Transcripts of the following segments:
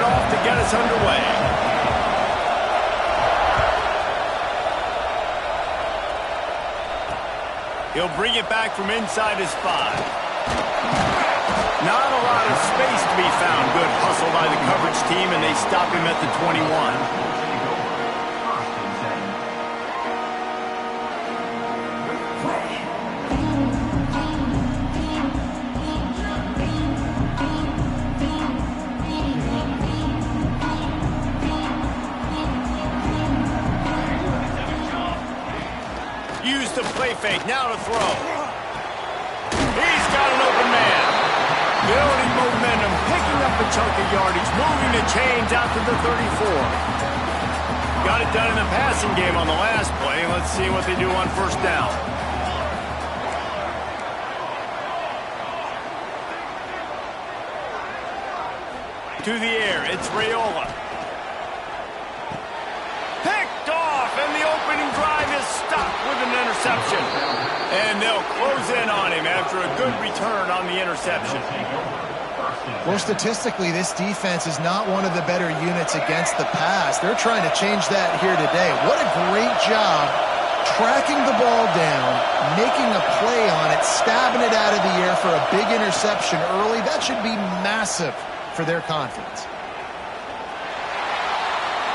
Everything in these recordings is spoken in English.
off to get us underway. He'll bring it back from inside his 5. Not a lot of space to be found. Good hustle by the coverage team, and they stop him at the 21. Use the play fake, now to throw. He's got an open man. Building momentum, picking up a chunk of yardage, moving the chains out to the 34. Got it done in the passing game on the last play. Let's see what they do on first down. To the air, it's Raiola. Picked off, and the opening drive is stopped with an interception. And they'll close in on him after a good return on the interception. Well, statistically, this defense is not one of the better units against the pass. They're trying to change that here today. What a great job tracking the ball down, making a play on it, stabbing it out of the air for a big interception early. That should be massive for their confidence.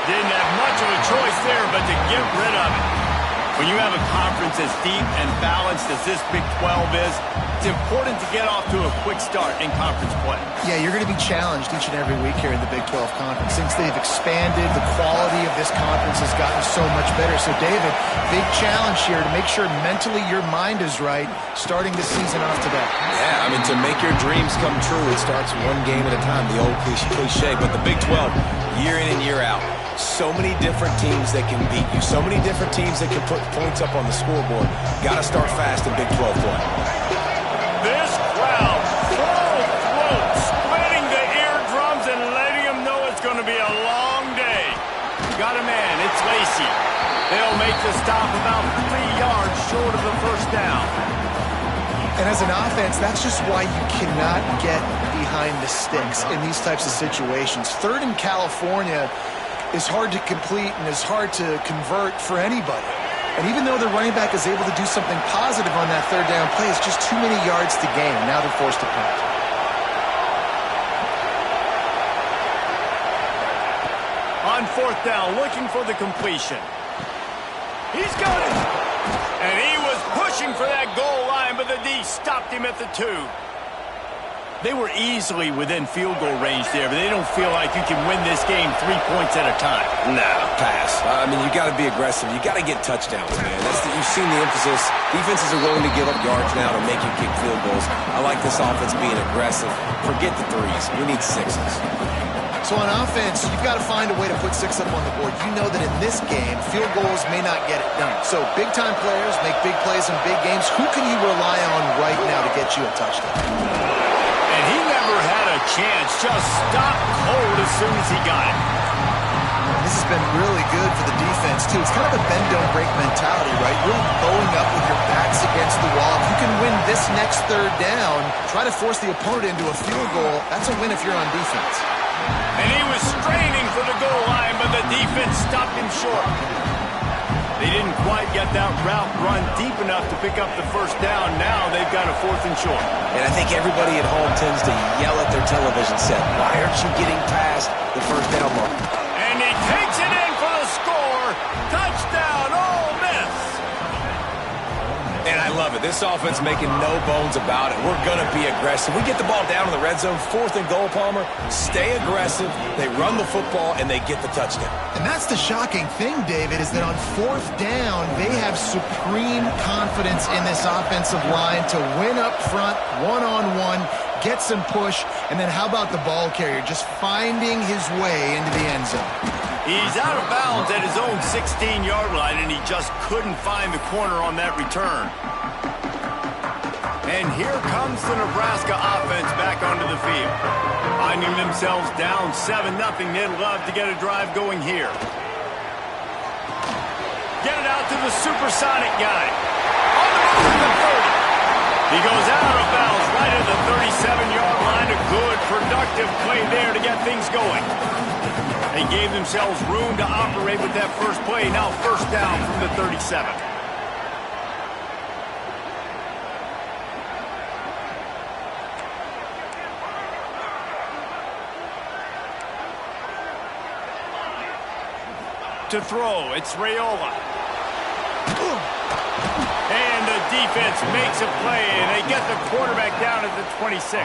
Didn't have much of a choice there but to get rid of it. When you have a conference as deep and balanced as this Big 12 is, it's important to get off to a quick start in conference play. Yeah, you're going to be challenged each and every week here in the Big 12 Conference. Since they've expanded, the quality of this conference has gotten so much better. So, David, big challenge here to make sure mentally your mind is right starting the season off today. Yeah, I mean, to make your dreams come true, it starts one game at a time, the old cliche. But the Big 12, year in and year out, so many different teams that can beat you, so many different teams that can put points up on the scoreboard. Got to start fast in Big 12 play. This crowd, full throat, splitting the eardrums and letting them know it's going to be a long day. Got a man, it's Lacey. They'll make the stop about 3 yards short of the first down. And as an offense, that's just why you cannot get behind the sticks in these types of situations. Third in California is hard to complete and is hard to convert for anybody. And even though the running back is able to do something positive on that third down play, it's just too many yards to gain. Now they're forced to punt. On fourth down, looking for the completion. He's got it. And he was pushing for that goal line, but the D stopped him at the 2. They were easily within field goal range there, but they don't feel like you can win this game 3 points at a time. No, pass. I mean, you got to be aggressive. You got to get touchdowns, man. You've seen the emphasis. Defenses are willing to give up yards now to make you kick field goals. I like this offense being aggressive. Forget the 3s. We need 6s. So on offense, you've got to find a way to put 6 up on the board. You know that in this game, field goals may not get it done. So big-time players make big plays in big games. Who can you rely on right now to get you a touchdown? And he never had a chance. Just stopped cold as soon as he got it. This has been really good for the defense, too. It's kind of a bend-don't-break mentality, right? Really bowing up with your backs against the wall. If you can win this next third down, try to force the opponent into a field goal. That's a win if you're on defense. And he was straining for the goal line, but the defense stopped him short. They didn't quite get that route run deep enough to pick up the first down. Now they've got a 4th and short. And I think everybody at home tends to yell at their television set, why aren't you getting past the first down mark? And he takes it in for the score. Touchdown, Ole Miss. And I love it. This offense making no bones about it. We're going to be aggressive. We get the ball down in the red zone, 4th and goal, Palmer. Stay aggressive. They run the football, and they get the touchdown. And that's the shocking thing, David, is that on 4th down, they have supreme confidence in this offensive line to win up front, one-on-one, get some push, and then how about the ball carrier just finding his way into the end zone? He's out of bounds at his own 16-yard line, and he just couldn't find the corner on that return. And here comes the Nebraska offense back onto the field. Finding themselves down 7-0, they'd love to get a drive going here. Get it out to the supersonic guy. On the move to the 30. He goes out of bounds right at the 37-yard line. A good, productive play there to get things going. They gave themselves room to operate with that first play. Now first down from the 37. To throw, it's Raiola. And the defense makes a play, and they get the quarterback down at the 26.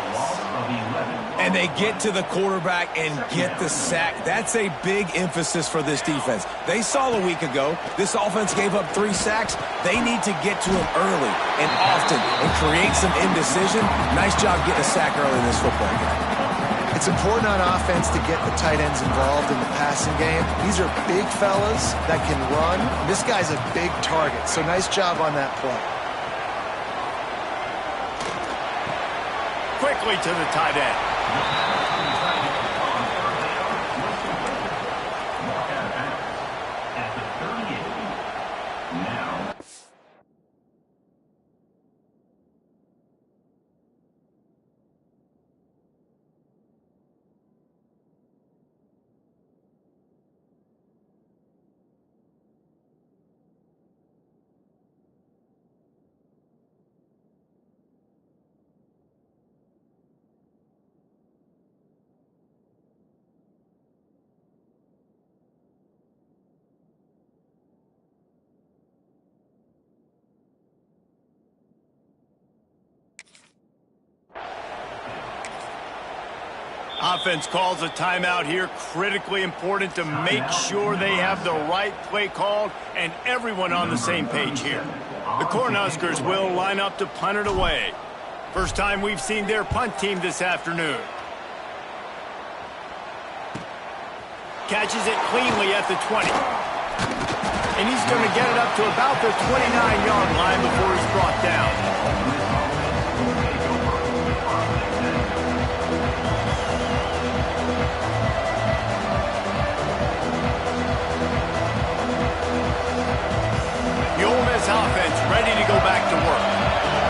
And they get to the quarterback and get the sack. That's a big emphasis for this defense. They saw a week ago, this offense gave up 3 sacks. They need to get to him early and often and create some indecision. Nice job getting a sack early in this football game. It's important on offense to get the tight ends involved in the passing game. These are big fellas that can run. This guy's a big target, so nice job on that play. Quickly to the tight end. At the 38. Now. Offense calls a timeout here. Critically important to make sure they have the right play called and everyone on the same page here. The Cornhuskers will line up to punt it away. First time we've seen their punt team this afternoon. Catches it cleanly at the 20. And he's going to get it up to about the 29-yard line before he's brought down. The Ole Miss offense ready to go back to work.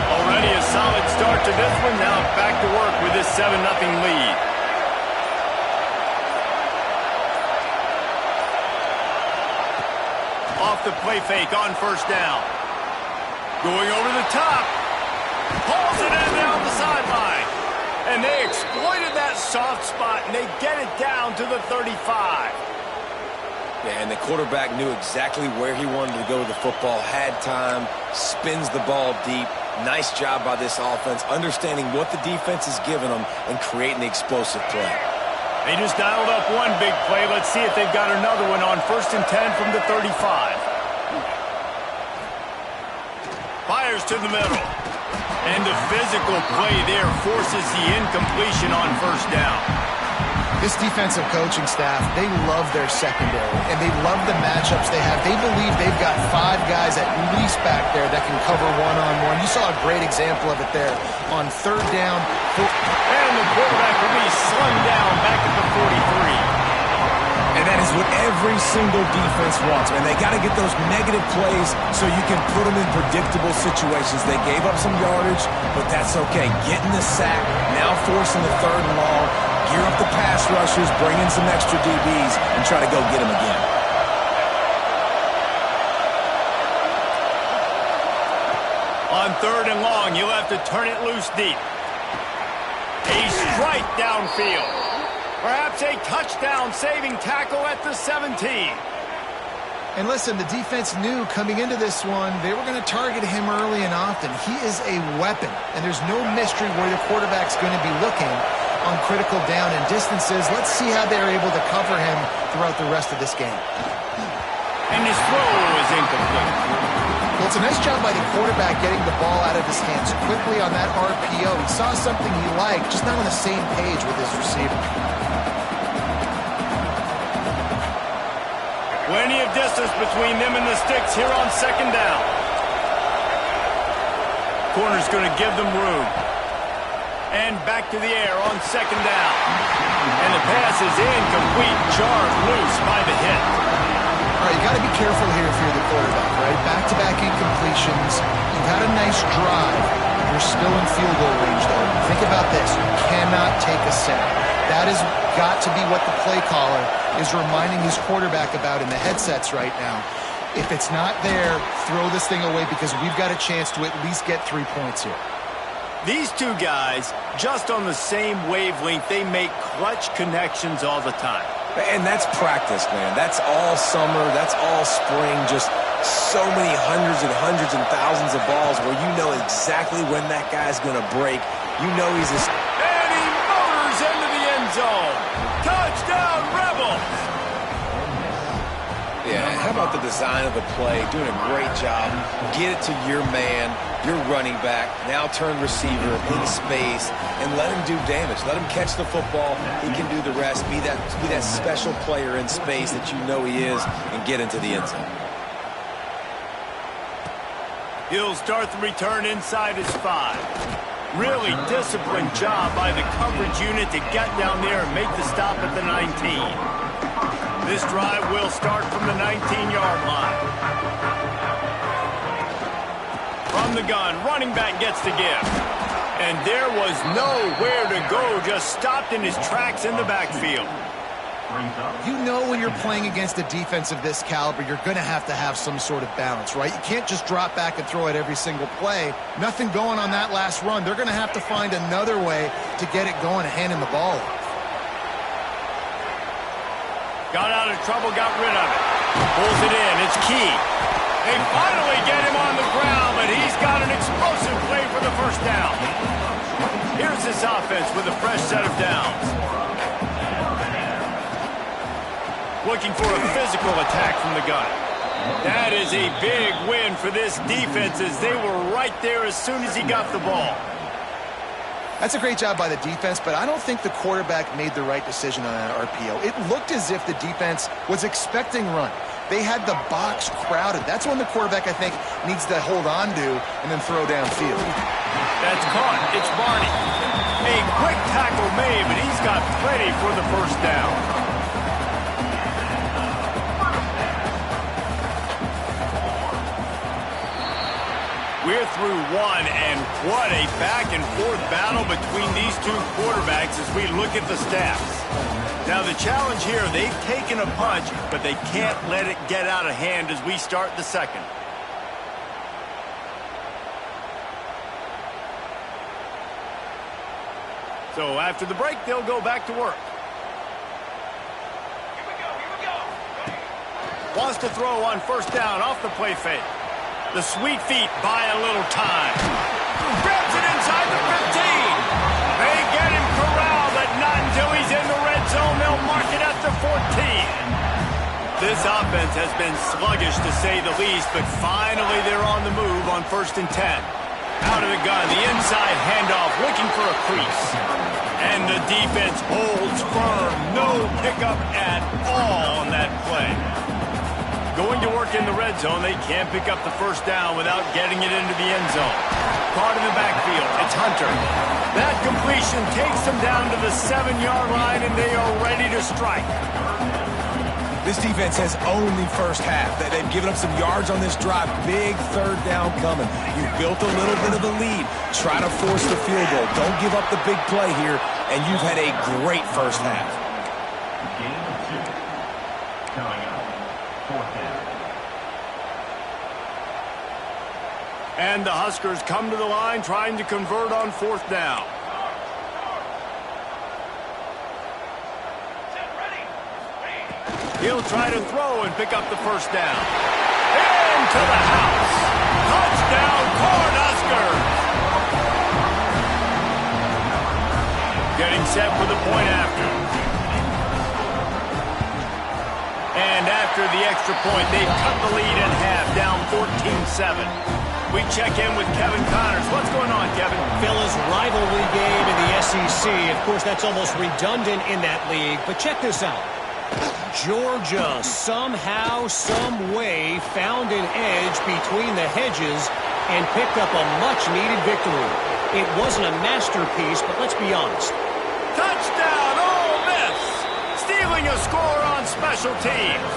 Already a solid start to this one. Now back to work with this 7-0 lead. Off the play fake on first down. Going over the top. Pulls it in down the sideline. And they exploited that soft spot, and they get it down to the 35. Yeah, and the quarterback knew exactly where he wanted to go with the football, had time, spins the ball deep. Nice job by this offense, understanding what the defense is giving them and creating the explosive play. They just dialed up one big play. Let's see if they've got another one on 1st and 10 from the 35. Fires to the middle. And the physical play there forces the incompletion on first down. This defensive coaching staff, they love their secondary, and they love the matchups they have. They believe they've got 5 guys at least back there that can cover one-on-one. You saw a great example of it there on 3rd down. And the quarterback will be slung down back at the 43. And that is what every single defense wants, man. They got to get those negative plays so you can put them in predictable situations. They gave up some yardage, but that's okay. Getting the sack, now forcing the 3rd and long. Gear up the pass rushers, bring in some extra DBs, and try to go get them again. On 3rd and long, you'll have to turn it loose deep. A strike downfield. Perhaps a touchdown-saving tackle at the 17. And listen, the defense knew coming into this one, they were going to target him early and often. He is a weapon, and there's no mystery where the quarterback's going to be looking on critical down and distances. Let's see how they're able to cover him throughout the rest of this game. And his throw is incomplete. Well, it's a nice job by the quarterback getting the ball out of his hands quickly on that RPO. He saw something he liked, just not on the same page with his receiver. Plenty of distance between them and the sticks here on 2nd down. Corner's going to give them room. And back to the air on 2nd down. And the pass is incomplete, jarred loose by the hit. All right, you got to be careful here if you're the quarterback, right? Back-to-back incompletions. You've had a nice drive. You're still in field goal range, though. Think about this. You cannot take a sack. That has got to be what the play caller is reminding his quarterback about in the headsets right now. If it's not there, throw this thing away because we've got a chance to at least get 3 points here. These two guys, just on the same wavelength, they make clutch connections all the time. And that's practice, man. That's all summer. That's all spring. Just so many hundreds and thousands of balls where you know exactly when that guy's going to break. You know he's a... And he motors into the end zone. Touchdown, Rebels! Yeah, how about the design of the play? Doing a great job. Get it to your man, your running back. Now turn receiver in space and let him do damage. Let him catch the football. He can do the rest. Be that special player in space that you know he is and get into the end zone. He'll start the return inside his 5. Really disciplined job by the coverage unit to get down there and make the stop at the 19. This drive will start from the 19-yard line. From the gun, running back gets the give. And there was nowhere to go, just stopped in his tracks in the backfield. You know when you're playing against a defense of this caliber, you're going to have some sort of balance, right? You can't just drop back and throw it every single play. Nothing going on that last run. They're going to have to find another way to get it going and handing the ball off. Got out of trouble, got rid of it. Pulls it in, it's key. They finally get him on the ground, but he's got an explosive play for the first down. Here's this offense with a fresh set of downs. Looking for a physical attack from the gun. That is a big win for this defense as they were right there as soon as he got the ball. That's a great job by the defense, but I don't think the quarterback made the right decision on that RPO. It looked as if the defense was expecting run. They had the box crowded. That's when the quarterback, I think, needs to hold on to and then throw downfield. That's caught. It's Barney. A quick tackle made, but he's got plenty for the first down. We're through one, and what a back-and-forth battle between these two quarterbacks as we look at the stats. Now, the challenge here, they've taken a punch, but they can't let it get out of hand as we start the second. So after the break, they'll go back to work. Here we go. Wants to throw on first down off the play fake. The sweet feet buy a little time. Grabs it inside the 15. They get him corralled, but not until he's in the red zone. They'll mark it at the 14. This offense has been sluggish, to say the least, but finally they're on the move on 1st and 10. Out of the gun, the inside handoff, looking for a crease. And the defense holds firm. No pickup at all on that play. Going to work in the red zone, they can't pick up the first down without getting it into the end zone. Caught in the backfield, it's Hunter. That completion takes them down to the 7-yard line, and they are ready to strike. This defense has owned the first half. They've given up some yards on this drive. Big third down coming. You've built a little bit of a lead. Try to force the field goal. Don't give up the big play here, and you've had a great first half. Game 2. Coming up. 4th down. And the Huskers come to the line trying to convert on 4th down. He'll try to throw and pick up the first down. Into the house. Touchdown, Cornhuskers. Getting set for the point after. And after the extra point, they've cut the lead in half, down 14-7. We check in with Kevin Connors. What's going on, Kevin? Fellas, rivalry game in the SEC. Of course, that's almost redundant in that league. But check this out. Georgia somehow, some way found an edge between the hedges and picked up a much-needed victory. It wasn't a masterpiece, but let's be honest. Touchdown, Ole Miss! Stealing a score on special teams.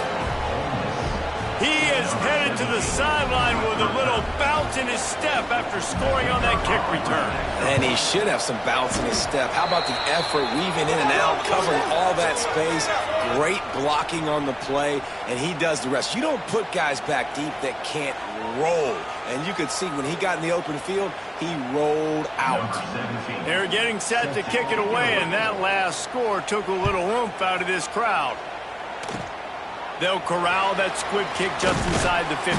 He is headed to the sideline with a little bounce in his step after scoring on that kick return. And he should have some bounce in his step. How about the effort, weaving in and out, covering all that space, great blocking on the play, and he does the rest. You don't put guys back deep that can't roll. And you could see when he got in the open field, he rolled out. They're getting set to kick it away, and that last score took a little oomph out of this crowd. They'll corral that squib kick just inside the 15.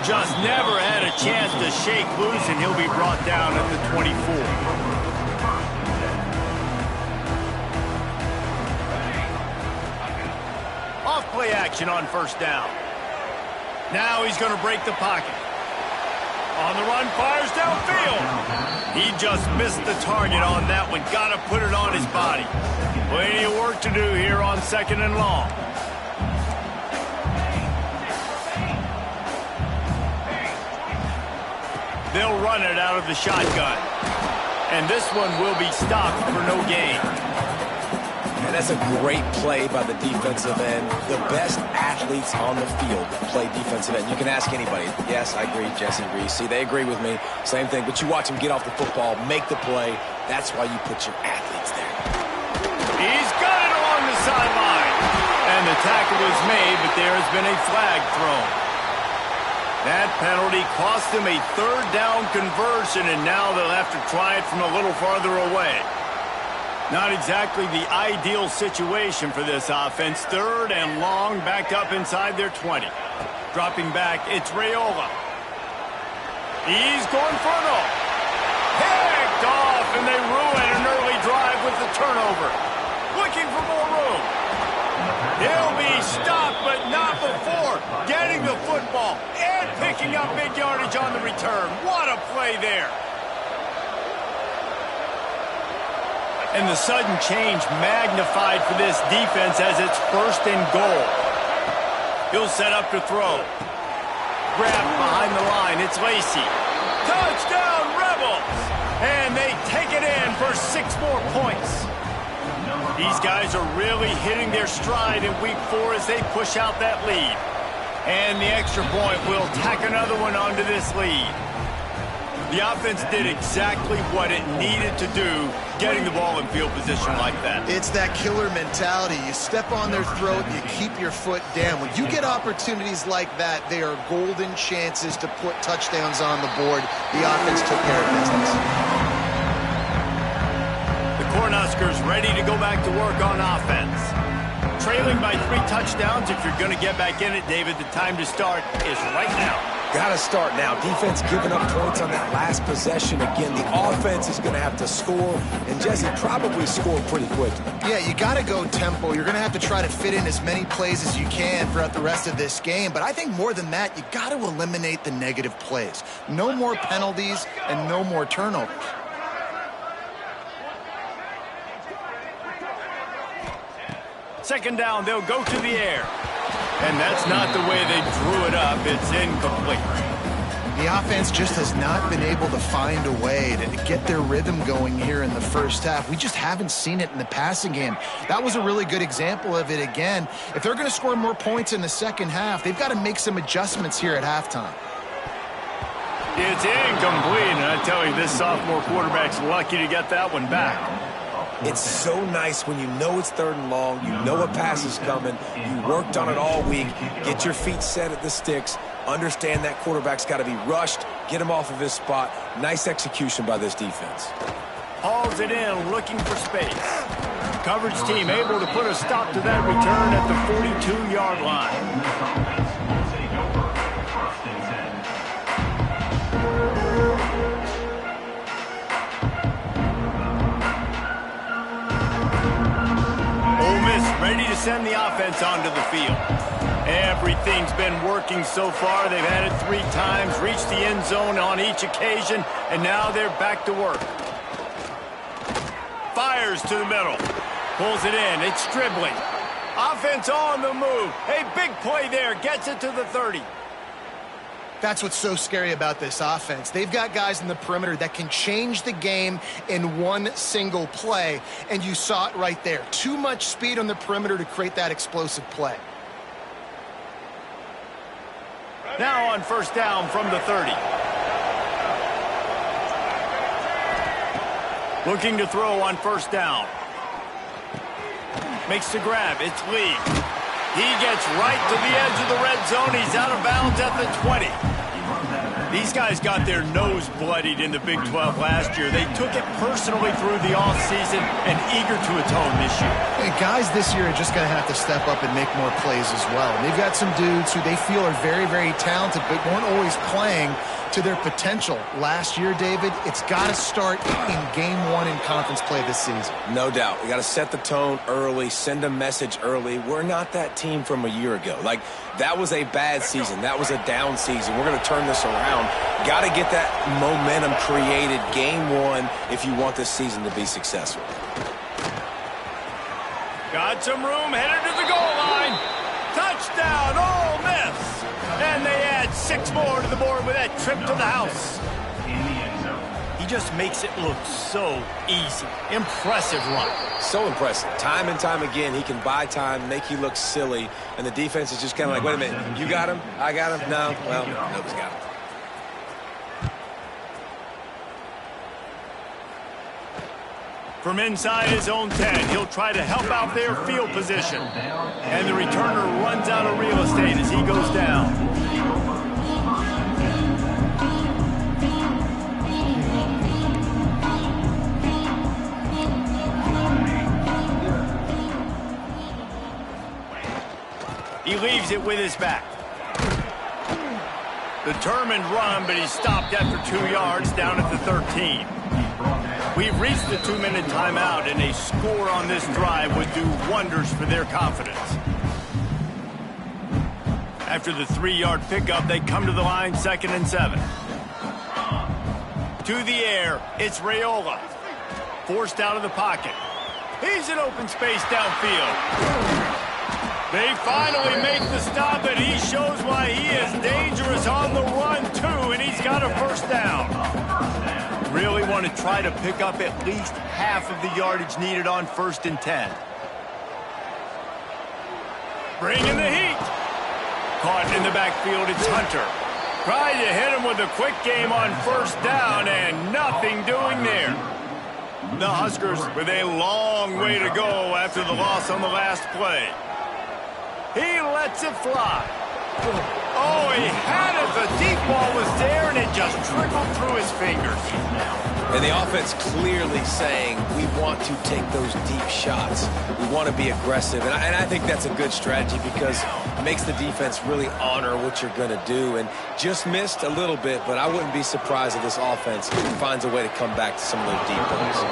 Just never had a chance to shake loose, and he'll be brought down at the 24. Off play action on first down. Now he's going to break the pocket. On the run, fires downfield. He just missed the target on that one. Got to put it on his body. Plenty of work to do here on 2nd and long. They'll run it out of the shotgun. And this one will be stopped for no gain. And that's a great play by the defensive end. The best athletes on the field play defensive end. You can ask anybody. Yes, I agree. Jesse agrees. See, they agree with me. Same thing. But you watch them get off the football, make the play. That's why you put your athletes there. He's got it along the sideline. And the tackle was made, but there has been a flag thrown. That penalty cost them a 3rd down conversion, and now they'll have to try it from a little farther away. Not exactly the ideal situation for this offense. 3rd and long, back up inside their 20. Dropping back, it's Raiola. He's going for it all. Picked off, and they ruin an early drive with the turnover. Looking for more room. He'll be stopped, but not before getting the football and picking up big yardage on the return. What a play there. And the sudden change magnified for this defense as it's 1st and goal. He'll set up to throw. Grabbed behind the line. It's Lacey. Touchdown, Rebels! And they take it in for 6 more points. These guys are really hitting their stride in week 4 as they push out that lead. And the extra point will tack another one onto this lead. The offense did exactly what it needed to do, getting the ball in field position like that. It's that killer mentality. You step on their throat, you keep your foot down. When you get opportunities like that, they are golden chances to put touchdowns on the board. The offense took care of business. Cornhuskers ready to go back to work on offense. Trailing by 3 touchdowns. If you're going to get back in it, David, the time to start is right now. Got to start now. Defense giving up points on that last possession. Again, the offense is going to have to score, and Jesse probably score pretty quick. Yeah, you got to go tempo. You're going to have to try to fit in as many plays as you can throughout the rest of this game. But I think more than that, you got to eliminate the negative plays. No more penalties and no more turnovers. 2nd down, they'll go to the air. And that's not the way they drew it up. It's incomplete. The offense just has not been able to find a way to get their rhythm going here in the first half. We just haven't seen it in the passing game. That was a really good example of it again. If they're going to score more points in the second half, they've got to make some adjustments here at halftime. It's incomplete, and I tell you, this sophomore quarterback's lucky to get that one back. It's so nice when you know it's 3rd and long, you know a pass is coming, you worked on it all week, get your feet set at the sticks, understand that quarterback's got to be rushed, get him off of his spot. Nice execution by this defense. Hauls it in, looking for space. Coverage team able to put a stop to that return at the 42-yard line. Ole Miss ready to send the offense onto the field. Everything's been working so far. They've had it 3 times, reached the end zone on each occasion, and now they're back to work. Fires to the middle. Pulls it in. It's dribbling. Offense on the move. A big play there. Gets it to the 30. That's what's so scary about this offense. They've got guys in the perimeter that can change the game in one single play, and you saw it right there. Too much speed on the perimeter to create that explosive play. Now on first down from the 30. Looking to throw on first down. Makes the grab. It's Lee. He gets right to the edge of the red zone. He's out of bounds at the 20. These guys got their nose bloodied in the Big 12 last year. They took it personally through the offseason and eager to atone this year. And guys this year are just going to have to step up and make more plays as well. And they've got some dudes who they feel are very, very talented but weren't always playing to their potential. Last year, David, it's got to start in game one in conference play this season. No doubt. You got to set the tone early, send a message early. We're not that team from a year ago. Like, that was a bad season. That was a down season. We're going to turn this around. Got to get that momentum created game one if you want this season to be successful. Got some room, headed to the goal line. Touchdown, Ole Miss. And they add 6 more to the board with that trip to the house. He just makes it look so easy. Impressive run. So impressive. Time and time again, he can buy time, make you look silly, and the defense is just kind of like, wait a minute, you got him? I got him? No? Well, nobody's got him. From inside his own 10, he'll try to help out their field position. And the returner runs out of real estate as he goes down. He leaves it with his back. Determined run, but he's stopped after 2 yards down at the 13. We've reached the 2-minute timeout, and a score on this drive would do wonders for their confidence. After the 3-yard pickup, they come to the line 2nd and 7. To the air, it's Raiola. Forced out of the pocket. He's in open space downfield. They finally make the stop, and he shows why he is dangerous on the run, too, and he's got a first down. Really want to try to pick up at least half of the yardage needed on 1st and 10. Bringing the heat. Caught in the backfield, it's Hunter. Tried to hit him with a quick game on 1st down, and nothing doing there. The Huskers with a long way to go after the loss on the last play. He lets it fly. Oh, he had it. The deep ball was there, and it just trickled through his fingers. And the offense clearly saying, we want to take those deep shots. We want to be aggressive. And I think that's a good strategy because it makes the defense really honor what you're going to do. And just missed a little bit, but I wouldn't be surprised if this offense finds a way to come back to some of those deep balls.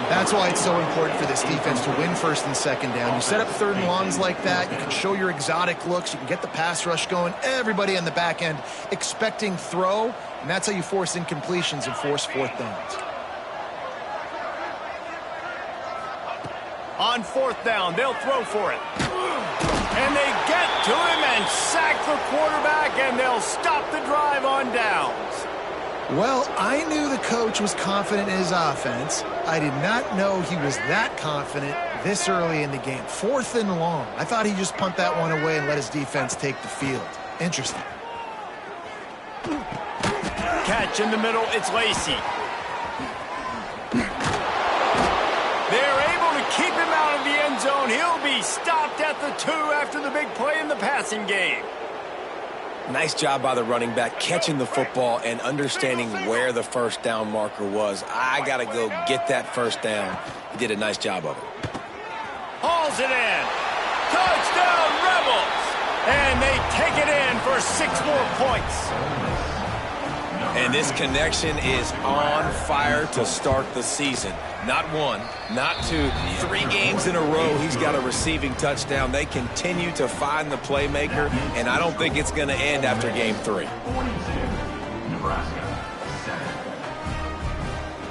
That's why it's so important for this defense to win 1st and 2nd down. You set up 3rd and longs like that. You can show your exotic looks. You can get the pass rush going. Everybody on the back end expecting throw, and that's how you force incompletions and force 4th downs. On 4th down, they'll throw for it. And they get to him and sack the quarterback, and they'll stop the drive on downs. Well, I knew the coach was confident in his offense. I did not know he was that confident this early in the game. 4th and long. I thought he'd just punt that one away and let his defense take the field. Interesting. Catch in the middle, it's Lacey. They're able to keep him out of the end zone. He'll be stopped at the 2 after the big play in the passing game. Nice job by the running back, catching the football and understanding where the 1st down marker was. I got to go get that 1st down. He did a nice job of it. Hauls it in. Touchdown, Rebels. And they take it in for 6 more points. And this connection is on fire to start the season. Not 1, not 2, 3 games in a row he's got a receiving touchdown. They continue to find the playmaker, and I don't think it's going to end after game 3. Nebraska, 7.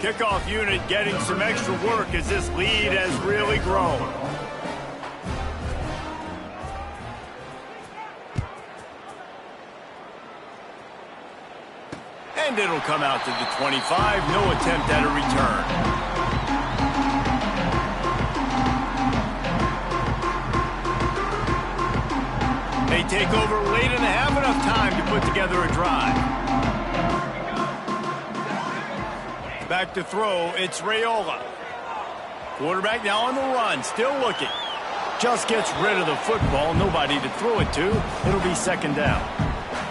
Kickoff unit getting some extra work as this lead has really grown. And it'll come out to the 25. No attempt at a return. They take over late and have enough time to put together a drive. Back to throw, it's Raiola. Quarterback now on the run, still looking. Just gets rid of the football, nobody to throw it to. It'll be second down.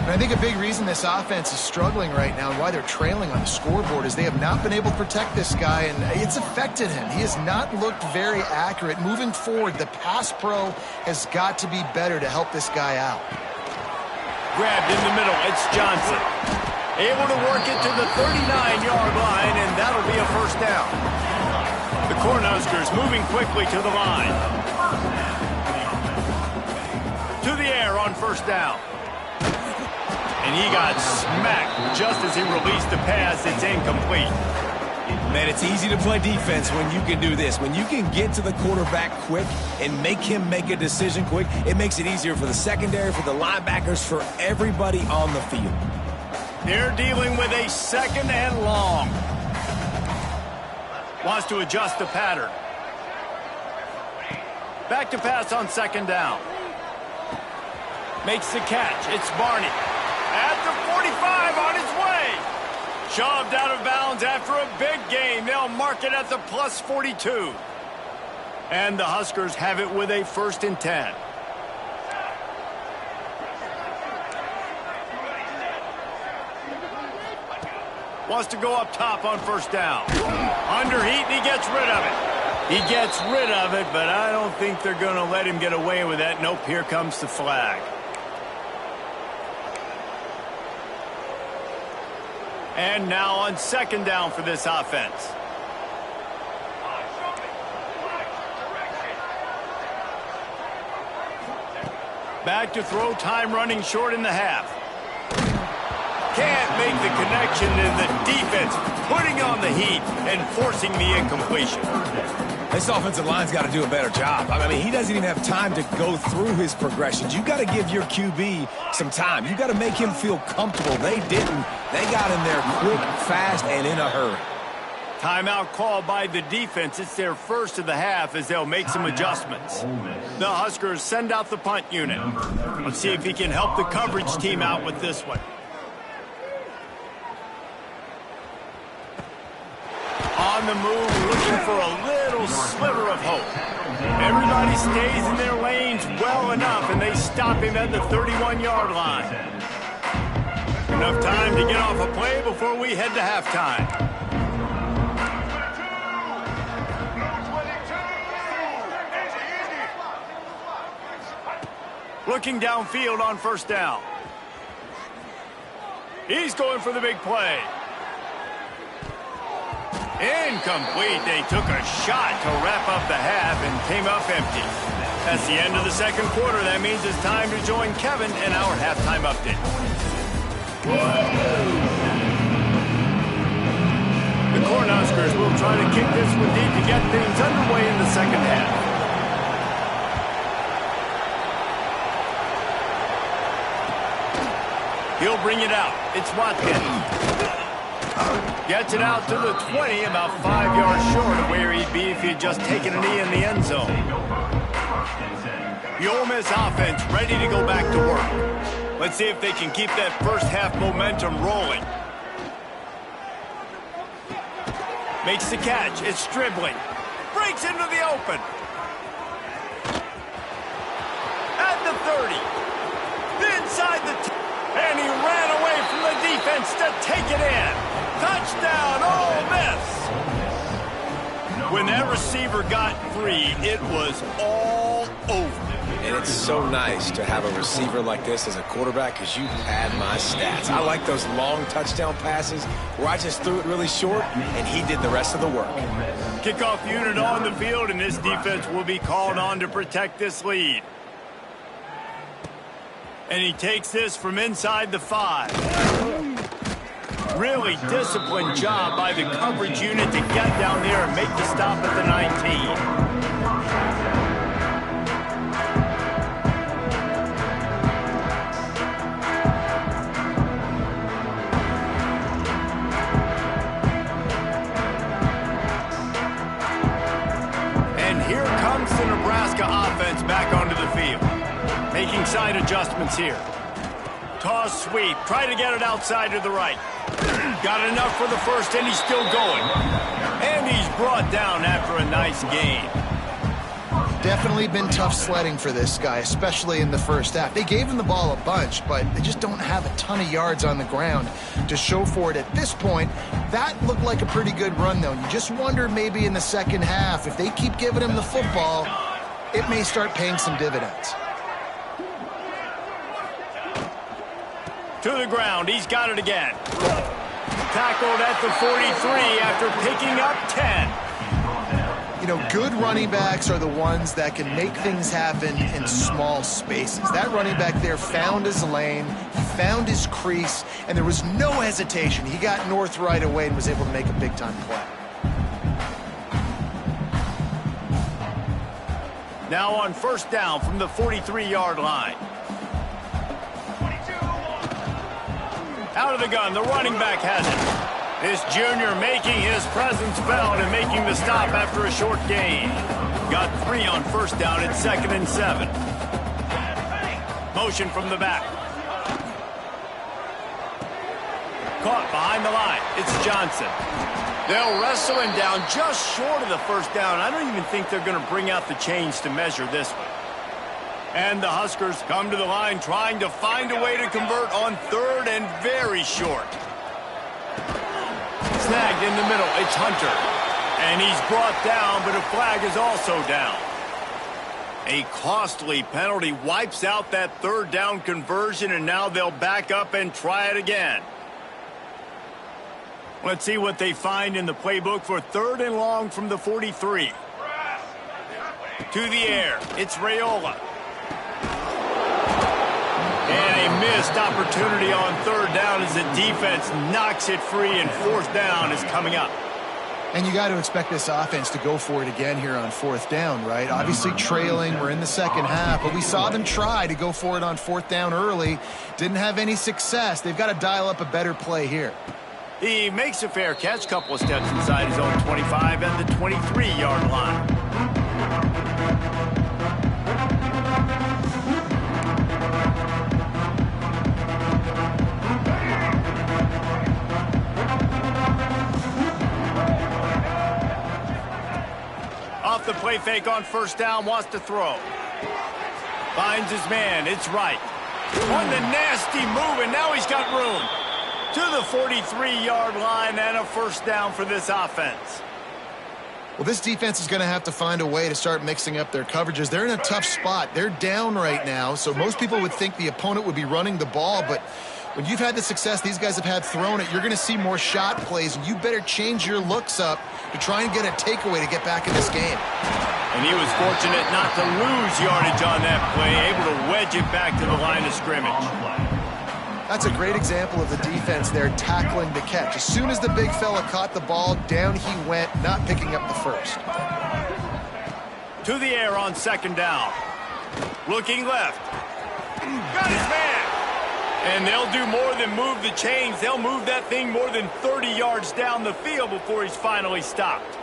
And I think a big reason this offense is struggling right now and why they're trailing on the scoreboard is they have not been able to protect this guy, and it's affected him. He has not looked very accurate. Moving forward, the pass pro has got to be better to help this guy out. Grabbed in the middle, it's Johnson. Able to work it to the 39-yard line, and that'll be a first down. The Cornhuskers moving quickly to the line. To the air on first down. And he got smacked just as he released the pass. It's incomplete. Man, it's easy to play defense when you can do this. When you can get to the quarterback quick and make him make a decision quick, it makes it easier for the secondary, for the linebackers, for everybody on the field. They're dealing with a second and long. Wants to adjust the pattern. Back to pass on second down. Makes the catch. It's Barney. At the 45 on his way. Shoved out of bounds after a big gain. They'll mark it at the plus 42. And the Huskers have it with a 1st and 10. Wants to go up top on first down. Under heat, and he gets rid of it. He gets rid of it, but I don't think they're going to let him get away with that. Nope, here comes the flag. And now on second down for this offense. Back to throw, time running short in the half. Can't make the connection, and the defense putting on the heat and forcing the incompletion. This offensive line's got to do a better job. I mean, he doesn't even have time to go through his progressions. You got to give your QB some time. You got to make him feel comfortable. They didn't. They got in there quick, fast, and in a hurry. Timeout called by the defense. It's their first of the half as they'll make some adjustments. The Huskers send out the punt unit. Let's see if he can help the coverage team out with this one. On the move, looking for a little sliver of hope. Everybody stays in their lanes well enough, and they stop him at the 31-yard line. Enough time to get off a play before we head to halftime. Looking downfield on first down. He's going for the big play. Incomplete. They took a shot to wrap up the half and came up empty. That's the end of the second quarter. That means it's time to join Kevin in our halftime update. The Cornhuskers will try to kick this one deep to get things underway in the second half. He'll bring it out. It's Watkins. Gets it out to the 20, about 5 yards short of where he'd be if he'd just taken a knee in the end zone. The Ole Miss offense ready to go back to work. Let's see if they can keep that first half momentum rolling. Makes the catch. It's dribbling. Breaks into the open. At the 30. Inside the 10. And he ran away from the defense to take it in. Touchdown, Ole Miss! When that receiver got free, it was all over. And it's so nice to have a receiver like this as a quarterback because you pad my stats. I like those long touchdown passes where I just threw it really short and he did the rest of the work. Kickoff unit on the field, and this defense will be called on to protect this lead. And he takes this from inside the 5. Really disciplined job by the coverage unit to get down there and make the stop at the 19. And here comes the Nebraska offense back onto the field. making side adjustments here. Toss sweep. Try to get it outside to the right. Got enough for the first, and he's still going. And he's brought down after a nice gain. Definitely been tough sledding for this guy, especially in the first half. They gave him the ball a bunch, but they just don't have a ton of yards on the ground to show for it at this point. That looked like a pretty good run, though. You just wonder maybe in the second half, if they keep giving him the football, it may start paying some dividends. To the ground. He's got it again. Tackled at the 43 after picking up 10. You know, good running backs are the ones that can make things happen in small spaces. That running back there found his lane, he found his crease, and there was no hesitation. He got north right away and was able to make a big-time play. Now on first down from the 43-yard line. Out of the gun, the running back has it. This junior making his presence felt and making the stop after a short gain. Got 3 on first down at 2nd and 7. Motion from the back. Caught behind the line. It's Johnson. They'll wrestle him down just short of the first down. I don't even think they're going to bring out the chains to measure this one. And the Huskers come to the line trying to find a way to convert on 3rd and very short. Snagged in the middle. It's Hunter. And he's brought down, but a flag is also down. A costly penalty wipes out that 3rd down conversion, and now they'll back up and try it again. Let's see what they find in the playbook for 3rd and long from the 43. To the air. It's Raiola. And a missed opportunity on 3rd down as the defense knocks it free, and 4th down is coming up. And you got to expect this offense to go for it again here on 4th down, right? Obviously trailing, we're in the second half, but we saw them try to go for it on 4th down early. Didn't have any success. They've got to dial up a better play here. He makes a fair catch, couple of steps inside his own 25 and the 23-yard line. Off the play fake on first down, wants to throw. Finds his man, it's right. On the nasty move, and now he's got room. To the 43-yard line and a first down for this offense. Well, this defense is going to have to find a way to start mixing up their coverages. They're in a tough spot. They're down right now, so most people would think the opponent would be running the ball, but when you've had the success these guys have had throwing it, you're going to see more shot plays, and you better change your looks up to try and get a takeaway to get back in this game. And he was fortunate not to lose yardage on that play, able to wedge it back to the line of scrimmage. That's a great example of the defense there tackling the catch. As soon as the big fella caught the ball, down he went, not picking up the first. To the air on 2nd down. Looking left. Got his man. And they'll do more than move the chains. They'll move that thing more than 30 yards down the field before he's finally stopped.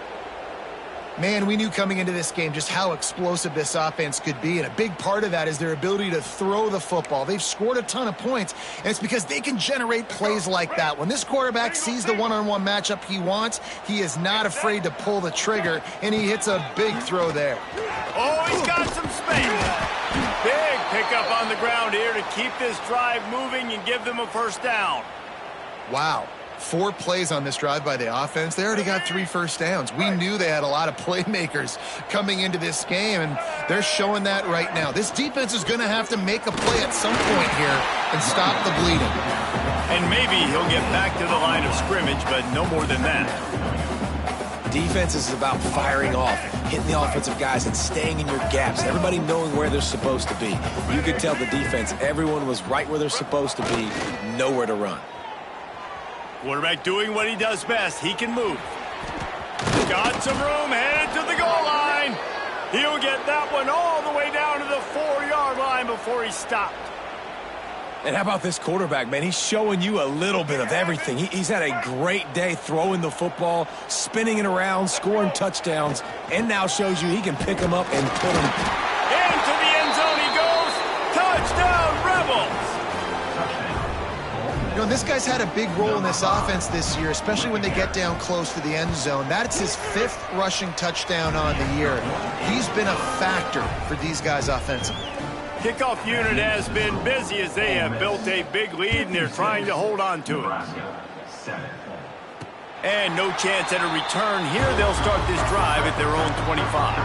Man, we knew coming into this game just how explosive this offense could be, and a big part of that is their ability to throw the football. They've scored a ton of points, and it's because they can generate plays like that. When this quarterback sees the one-on-one matchup he wants, he is not afraid to pull the trigger, and he hits a big throw there. Oh, he's got some space. Big pickup on the ground here to keep this drive moving and give them a first down. Wow. 4 plays on this drive by the offense. They already got 3 first downs. We knew they had a lot of playmakers coming into this game, and they're showing that right now. This defense is going to have to make a play at some point here and stop the bleeding. And maybe he'll get back to the line of scrimmage, but no more than that. Defense is about firing off, hitting the offensive guys, and staying in your gaps. Everybody knowing where they're supposed to be. You could tell the defense, everyone was right where they're supposed to be, nowhere to run. Quarterback doing what he does best. He can move. Got some room, headed to the goal line. He'll get that one all the way down to the 4-yard line before he stopped. And how about this quarterback, man? He's showing you a little bit of everything. He's had a great day throwing the football, spinning it around, scoring touchdowns, and now shows you he can pick them up and put them. Into the end zone he goes. You know, this guy's had a big role in this offense this year, especially when they get down close to the end zone. That's his 5th rushing touchdown on the year. He's been a factor for these guys offensively. Kickoff unit has been busy as they have built a big lead, and they're trying to hold on to it. And no chance at a return here. They'll start this drive at their own 25.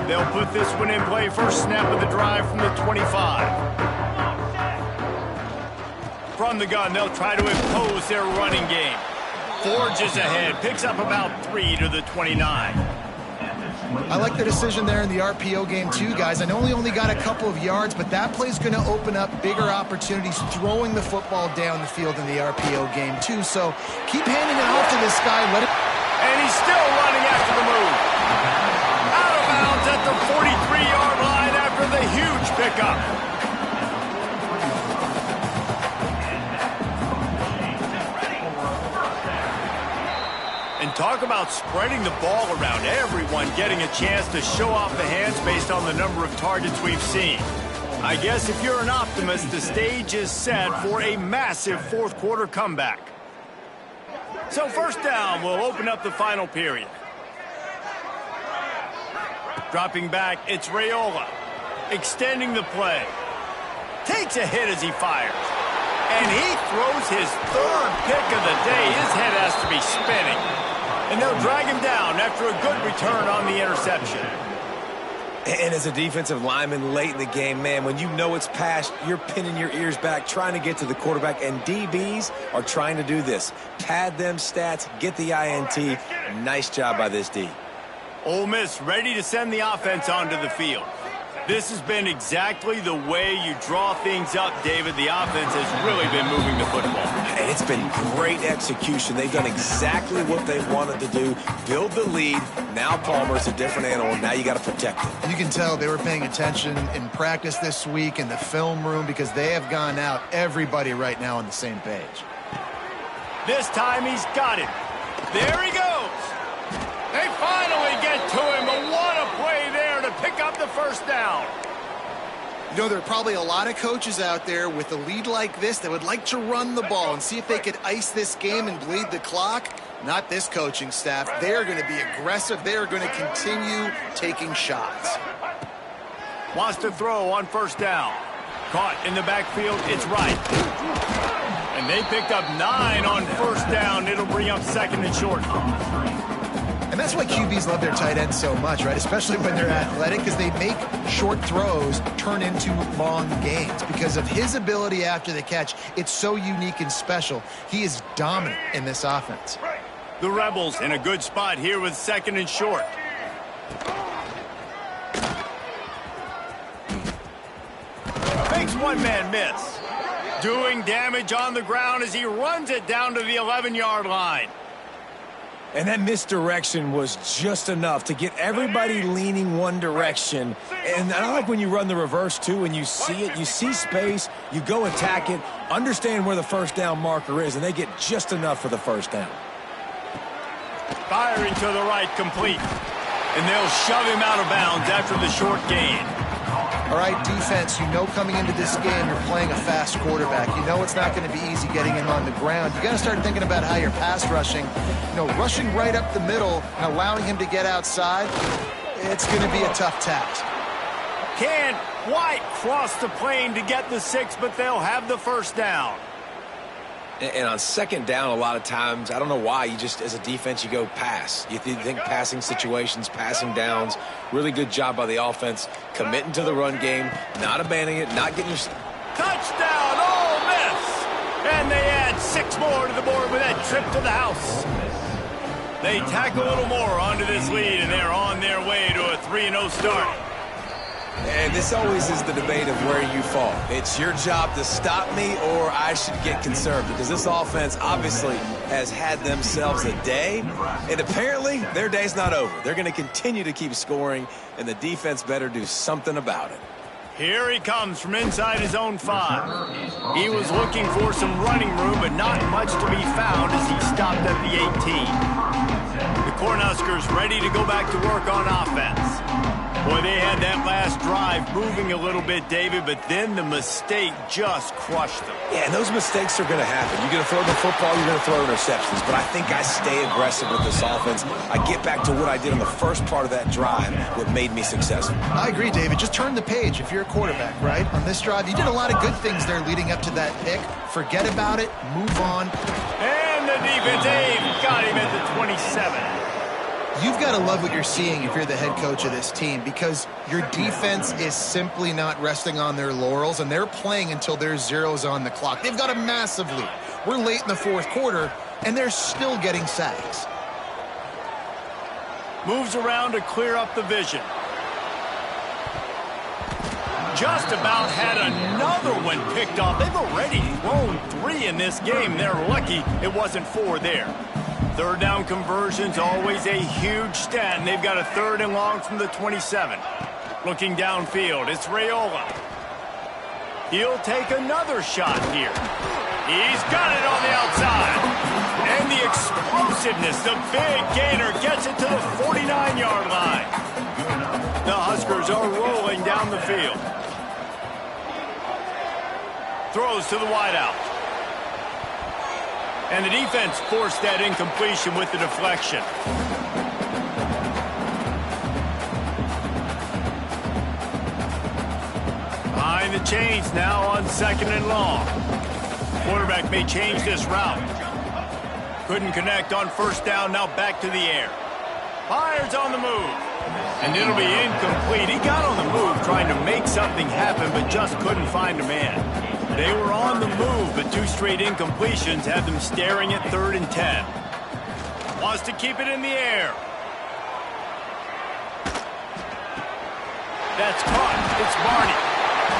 They'll put this one in play. First snap of the drive from the 25. From the gun, they'll try to impose their running game. Forges ahead, picks up about 3 to the 29. I like the decision there in the RPO game too, guys. I know he only got a couple of yards, but that play's going to open up bigger opportunities throwing the football down the field in the RPO game too. So keep handing it off to this guy. And he's still running after the move. Out of bounds at the 43-yard line after the huge pickup. And talk about spreading the ball around, everyone getting a chance to show off the hands based on the number of targets we've seen. I guess if you're an optimist, the stage is set for a massive fourth quarter comeback. So first down will open up the final period. Dropping back, it's Raiola. Extending the play. Takes a hit as he fires. And he throws his 3rd pick of the day. His head has to be spinning. And they'll drag him down after a good return on the interception. And as a defensive lineman late in the game, man, when you know it's past, you're pinning your ears back, trying to get to the quarterback. And DBs are trying to do this. Pad them stats, get the INT. Nice job by this D. Ole Miss ready to send the offense onto the field. This has been exactly the way you draw things up, David. The offense has really been moving the football. And it's been great execution. They've done exactly what they wanted to do. Build the lead. Now Palmer's a different animal. Now you got to protect it. You can tell they were paying attention in practice this week in the film room because they have gone out, everybody right now on the same page. This time he's got it. There he goes. They finally get to him, but what a play there to pick up the first down. You know, there are probably a lot of coaches out there with a lead like this that would like to run the ball and see if they could ice this game and bleed the clock. Not this coaching staff. They are going to be aggressive. They are going to continue taking shots. Wants to throw on first down. Caught in the backfield, it's right. And they picked up 9 on first down. It'll bring up 2nd and short. And that's why QBs love their tight ends so much, right? Especially when they're athletic, because they make short throws turn into long gains. Because of his ability after the catch, it's so unique and special. He is dominant in this offense. The Rebels in a good spot here with 2nd and short. Makes one-man miss. Doing damage on the ground as he runs it down to the 11-yard line. And that misdirection was just enough to get everybody leaning one direction. And I like when you run the reverse, too, when you see it, you see space, you go attack it, understand where the first down marker is, and they get just enough for the first down. Firing to the right, complete. And they'll shove him out of bounds after the short gain. All right, defense, you know coming into this game you're playing a fast quarterback. You know it's not going to be easy getting him on the ground. You got to start thinking about how you're pass rushing. You know, rushing right up the middle and allowing him to get outside, it's going to be a tough task. Can't quite cross the plane to get the 6, but they'll have the first down. And on second down, a lot of times, I don't know why, you just, as a defense, you go pass. You think passing situations, passing downs. Really good job by the offense, committing to the run game, not abandoning it, not getting your... Touchdown, Ole Miss! And they add 6 more to the board with that trip to the house. They tack a little more onto this lead, and they're on their way to a 3-0 start. And this always is the debate of where you fall. It's your job to stop me or I should get conserved, because this offense obviously has had themselves a day, and apparently their day's not over. They're going to continue to keep scoring, and the defense better do something about it. Here he comes from inside his own 5. He was looking for some running room, but not much to be found as he stopped at the 18. The Cornhuskers ready to go back to work on offense. Boy, they had that last drive moving a little bit, David, but then the mistake just crushed them. Yeah, and those mistakes are going to happen. You're going to throw the football, you're going to throw interceptions. But I think I stay aggressive with this offense. I get back to what I did on the first part of that drive, what made me successful. I agree, David. Just turn the page if you're a quarterback, right? On this drive, you did a lot of good things there leading up to that pick. Forget about it. Move on. And the defense, got him at the 27. You've got to love what you're seeing if you're the head coach of this team, because your defense is simply not resting on their laurels, and they're playing until there's zeros on the clock. They've got a massive lead. We're late in the fourth quarter, and they're still getting sacks. Moves around to clear up the vision. Just about had another one picked off. They've already thrown 3 in this game. They're lucky it wasn't 4 there. Third down conversion's always a huge stat, and they've got a 3rd and long from the 27. Looking downfield, it's Raiola. He'll take another shot here. He's got it on the outside. And the explosiveness, the big gainer gets it to the 49-yard line. The Huskers are rolling down the field. Throws to the wideout. And the defense forced that incompletion with the deflection. Behind the chains now on 2nd and long. Quarterback may change this route. Couldn't connect on 1st down, now back to the air. Fires on the move. And it'll be incomplete. He got on the move trying to make something happen, but just couldn't find a man. They were on the move, but 2 straight incompletions had them staring at 3rd and 10. Wants to keep it in the air. That's caught. It's Barney.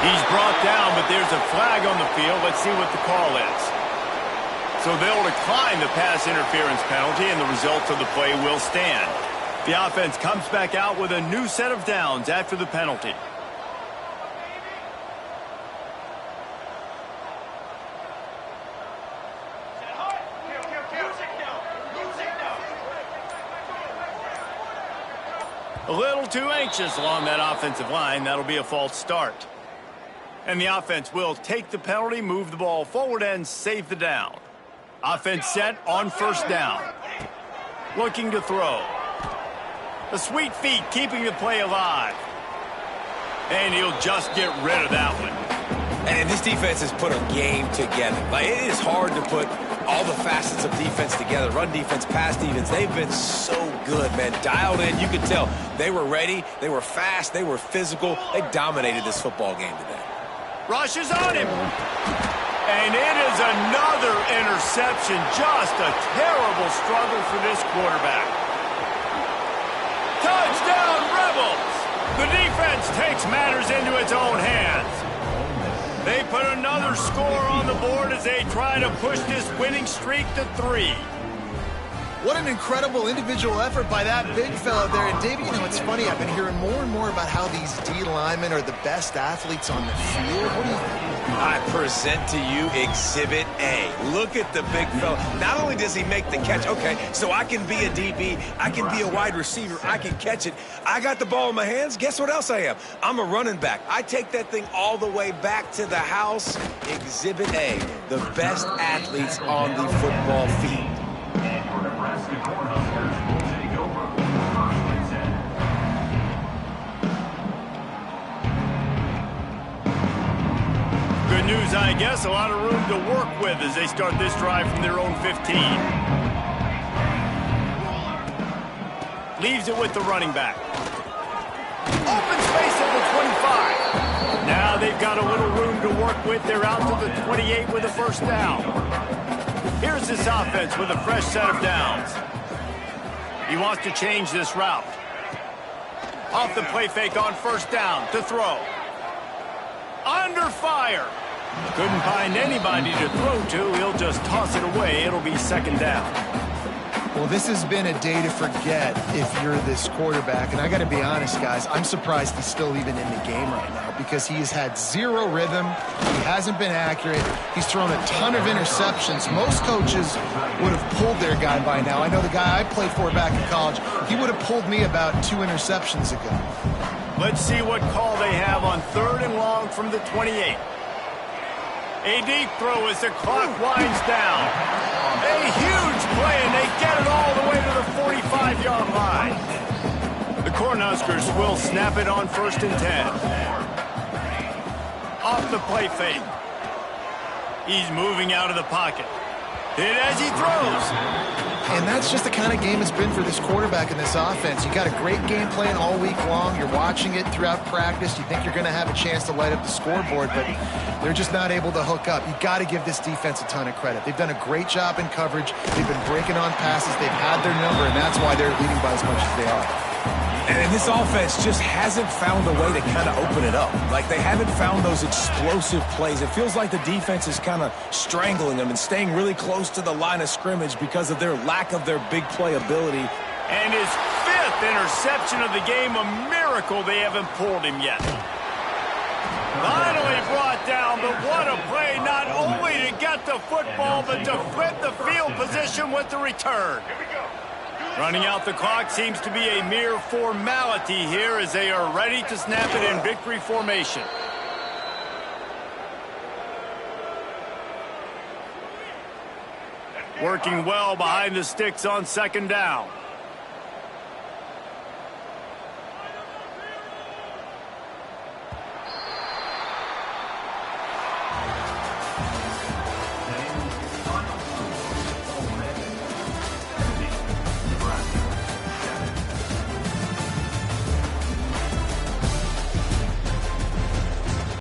He's brought down, but there's a flag on the field. Let's see what the call is. So they'll decline the pass interference penalty, and the results of the play will stand. The offense comes back out with a new set of downs after the penalty. A little too anxious along that offensive line. That'll be a false start. And the offense will take the penalty, move the ball forward, and save the down. Offense set on 1st down. Looking to throw. The sweet feet keeping the play alive. And he'll just get rid of that one. And this defense has put a game together. Like, it is hard to put all the facets of defense together. Run defense, pass defense. They've been so good, man. Dialed in. You could tell they were ready. They were fast. They were physical. They dominated this football game today. Rushes on him. And it is another interception. Just a terrible struggle for this quarterback. Touchdown, Rebels! The defense takes matters into its own hands. They put another score on the board as they try to push this winning streak to 3. What an incredible individual effort by that big fella there. And, David, you know, it's funny. I've been hearing more and more about how these D linemen are the best athletes on the field. What do you think? I present to you Exhibit A. Look at the big fella. Not only does he make the catch, okay, so I can be a DB, I can be a wide receiver, I can catch it. I got the ball in my hands. Guess what else I am? I'm a running back. I take that thing all the way back to the house. Exhibit A, the best athletes on the football field. And your Nebraska Cornhuskers will take over 1st and 10. Good news, I guess. A lot of room to work with as they start this drive from their own 15. Leaves it with the running back. Open space at the 25. Now they've got a little room to work with. They're out to the 28 with a 1st down. Here's this offense with a fresh set of downs. He wants to change this route. Off the play fake on 1st down to throw. Under fire. Couldn't find anybody to throw to. He'll just toss it away. It'll be 2nd down. Well, this has been a day to forget if you're this quarterback. And I got to be honest, guys, I'm surprised he's still even in the game right now because he has had zero rhythm. He hasn't been accurate. He's thrown a ton of interceptions. Most coaches would have pulled their guy by now. I know the guy I played for back in college, he would have pulled me about 2 interceptions ago. Let's see what call they have on 3rd and long from the 28. A deep throw as the clock winds down. A huge play, and they get it all the way to the 45-yard line. The Cornhuskers will snap it on 1st and 10. Off the play fake. He's moving out of the pocket. Hit as he throws. And that's just the kind of game it's been for this quarterback in this offense. You got a great game plan all week long. You're watching it throughout practice. You think you're going to have a chance to light up the scoreboard, but they're just not able to hook up. You got to give this defense a ton of credit. They've done a great job in coverage. They've been breaking on passes. They've had their number, and that's why they're leading by as much as they are. And this offense just hasn't found a way to kind of open it up. Like, they haven't found those explosive plays. It feels like the defense is kind of strangling them and staying really close to the line of scrimmage because of their lack of their big play ability. And his 5th interception of the game, a miracle they haven't pulled him yet. Finally brought down, but what a play, not only to get the football, but to flip the field position with the return. Running out the clock seems to be a mere formality here as they are ready to snap it in victory formation. Working well behind the sticks on 2nd down.